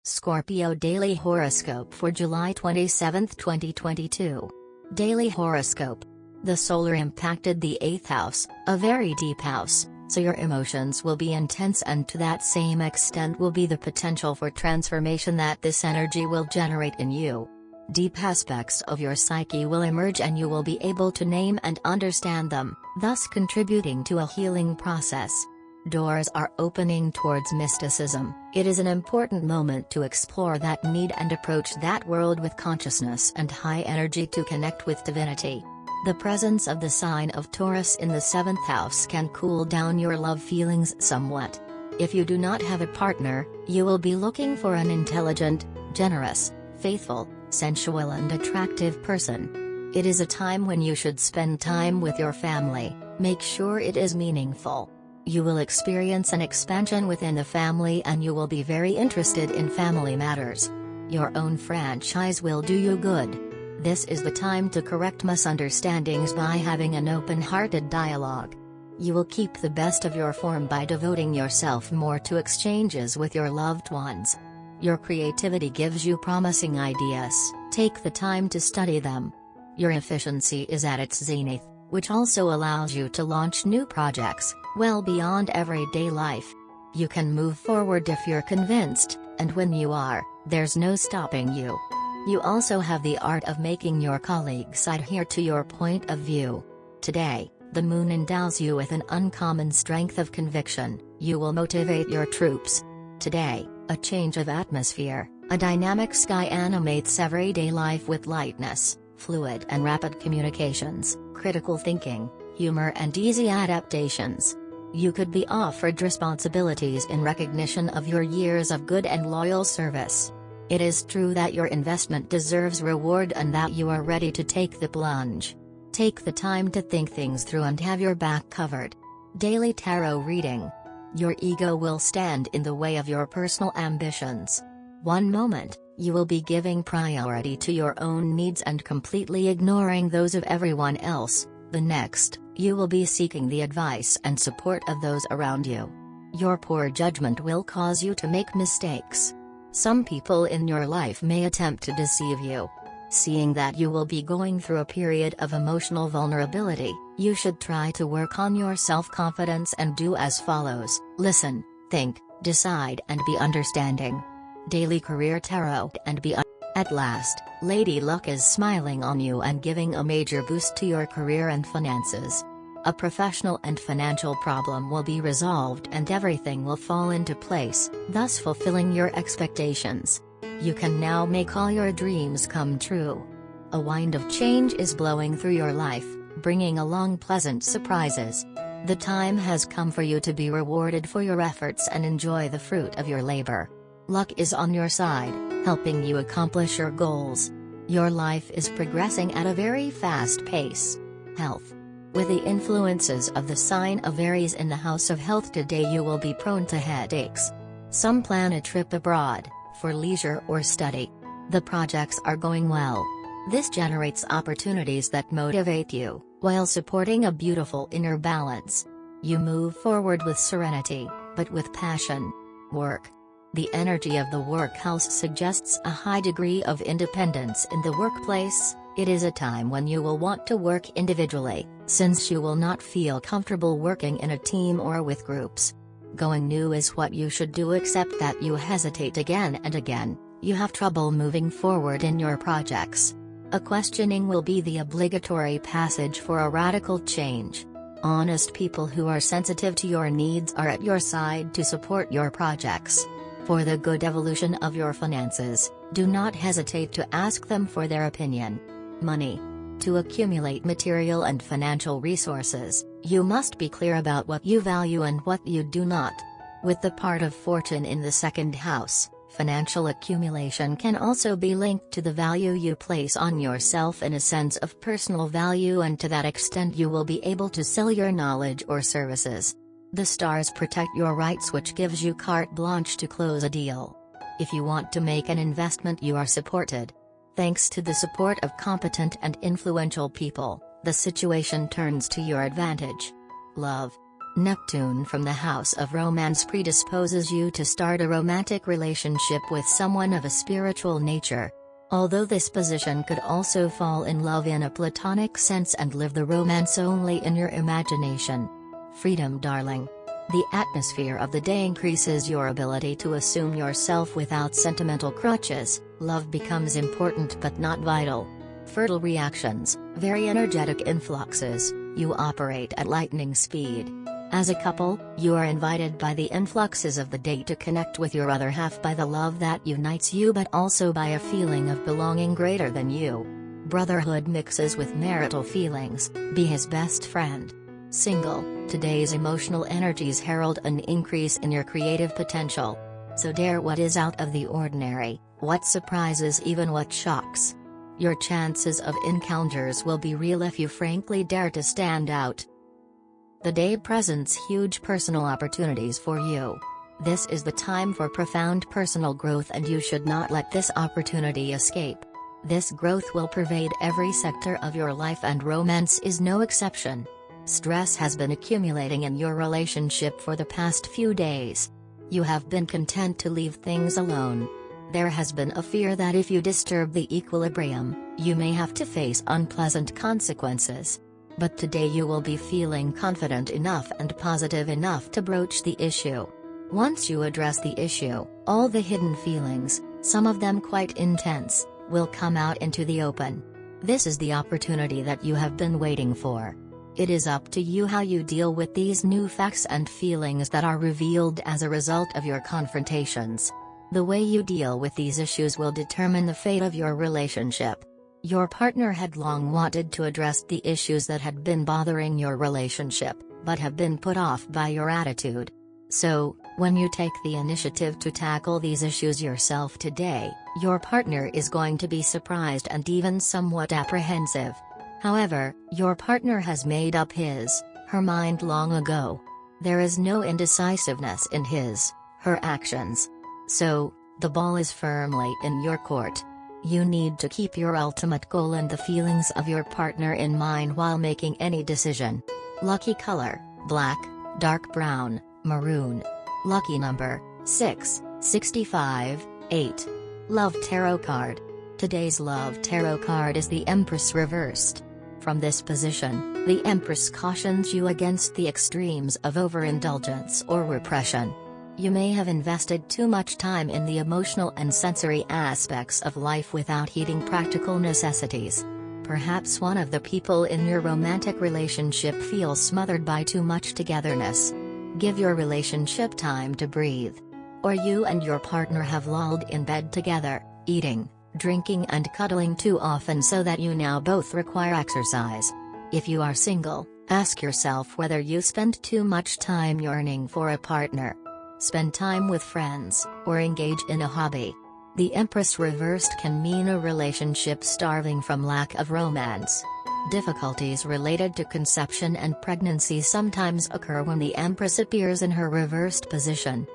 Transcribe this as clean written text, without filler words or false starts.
Scorpio Daily Horoscope for July 27, 2022. Daily Horoscope. The solar impacted the 8th house, a very deep house, so your emotions will be intense, and to that same extent will be the potential for transformation that this energy will generate in you. Deep aspects of your psyche will emerge and you will be able to name and understand them, thus contributing to a healing process. Doors are opening towards mysticism. It is an important moment to explore that need and approach that world with consciousness and high energy to connect with divinity. The presence of the sign of Taurus in the 7th house can cool down your love feelings somewhat. If you do not have a partner, you will be looking for an intelligent, generous, faithful, sensual and attractive person. It is a time when you should spend time with your family. Make sure it is meaningful. You will experience an expansion within the family and you will be very interested in family matters. Your own franchise will do you good. This is the time to correct misunderstandings by having an open-hearted dialogue. You will keep the best of your form by devoting yourself more to exchanges with your loved ones. Your creativity gives you promising ideas. Take the time to study them. Your efficiency is at its zenith, which also allows you to launch new projects, well beyond everyday life. You can move forward if you're convinced, and when you are, there's no stopping you. You also have the art of making your colleagues adhere to your point of view. Today, the moon endows you with an uncommon strength of conviction. You will motivate your troops. Today, a change of atmosphere, a dynamic sky animates everyday life with lightness, fluid and rapid communications, critical thinking, humor and easy adaptations. You could be offered responsibilities in recognition of your years of good and loyal service. It is true that your investment deserves reward and that you are ready to take the plunge. Take the time to think things through and have your back covered. Daily Tarot Reading. Your ego will stand in the way of your personal ambitions. One moment, you will be giving priority to your own needs and completely ignoring those of everyone else. The next, you will be seeking the advice and support of those around you. Your poor judgment will cause you to make mistakes. Some people in your life may attempt to deceive you. Seeing that you will be going through a period of emotional vulnerability, you should try to work on your self-confidence and do as follows: listen, think, decide and be understanding. Daily Career Tarot and be At last, Lady Luck is smiling on you and giving a major boost to your career and finances. A professional and financial problem will be resolved and everything will fall into place, thus fulfilling your expectations. You can now make all your dreams come true. A wind of change is blowing through your life, bringing along pleasant surprises. The time has come for you to be rewarded for your efforts and enjoy the fruit of your labor. Luck is on your side, helping you accomplish your goals. Your life is progressing at a very fast pace. Health. With the influences of the sign of Aries in the house of health today, you will be prone to headaches. Some plan a trip abroad, for leisure or study. The projects are going well. This generates opportunities that motivate you, while supporting a beautiful inner balance. You move forward with serenity, but with passion. Work. The energy of the workhouse suggests a high degree of independence in the workplace. It is a time when you will want to work individually, since you will not feel comfortable working in a team or with groups. Going new is what you should do, except that you hesitate again and again. You have trouble moving forward in your projects. A questioning will be the obligatory passage for a radical change. Honest people who are sensitive to your needs are at your side to support your projects. For the good evolution of your finances, do not hesitate to ask them for their opinion. Money. To accumulate material and financial resources, you must be clear about what you value and what you do not. With the part of fortune in the 2nd house, financial accumulation can also be linked to the value you place on yourself in a sense of personal value, and to that extent you will be able to sell your knowledge or services. The stars protect your rights, which gives you carte blanche to close a deal. If you want to make an investment, you are supported. Thanks to the support of competent and influential people, the situation turns to your advantage. Love. Neptune from the house of romance predisposes you to start a romantic relationship with someone of a spiritual nature. Although this position could also fall in love in a platonic sense and live the romance only in your imagination. Freedom, darling. The atmosphere of the day increases your ability to assume yourself without sentimental crutches. Love becomes important but not vital. Fertile reactions, very energetic influxes, you operate at lightning speed. As a couple, you are invited by the influxes of the day to connect with your other half by the love that unites you, but also by a feeling of belonging greater than you. Brotherhood mixes with marital feelings, be his best friend. Single, today's emotional energies herald an increase in your creative potential. So dare what is out of the ordinary, what surprises, even what shocks. Your chances of encounters will be real if you frankly dare to stand out. The day presents huge personal opportunities for you. This is the time for profound personal growth, and you should not let this opportunity escape. This growth will pervade every sector of your life, and romance is no exception. Stress has been accumulating in your relationship for the past few days. You have been content to leave things alone. There has been a fear that if you disturb the equilibrium, you may have to face unpleasant consequences. But today you will be feeling confident enough and positive enough to broach the issue. Once you address the issue, all the hidden feelings, some of them quite intense, will come out into the open. This is the opportunity that you have been waiting for. It is up to you how you deal with these new facts and feelings that are revealed as a result of your confrontations. The way you deal with these issues will determine the fate of your relationship. Your partner had long wanted to address the issues that had been bothering your relationship, but have been put off by your attitude. So, when you take the initiative to tackle these issues yourself today, your partner is going to be surprised and even somewhat apprehensive. However, your partner has made up her mind long ago. There is no indecisiveness in her actions. So, the ball is firmly in your court. You need to keep your ultimate goal and the feelings of your partner in mind while making any decision. Lucky color, black, dark brown, maroon. Lucky number, 6, 65, 8. Love Tarot card. Today's Love Tarot card is the Empress reversed. From this position, the Empress cautions you against the extremes of overindulgence or repression. You may have invested too much time in the emotional and sensory aspects of life without heeding practical necessities. Perhaps one of the people in your romantic relationship feels smothered by too much togetherness. Give your relationship time to breathe. Or you and your partner have lolled in bed together, eating, drinking and cuddling too often so that you now both require exercise. If you are single, ask yourself whether you spend too much time yearning for a partner. Spend time with friends, or engage in a hobby. The Empress reversed can mean a relationship starving from lack of romance. Difficulties related to conception and pregnancy sometimes occur when the Empress appears in her reversed position.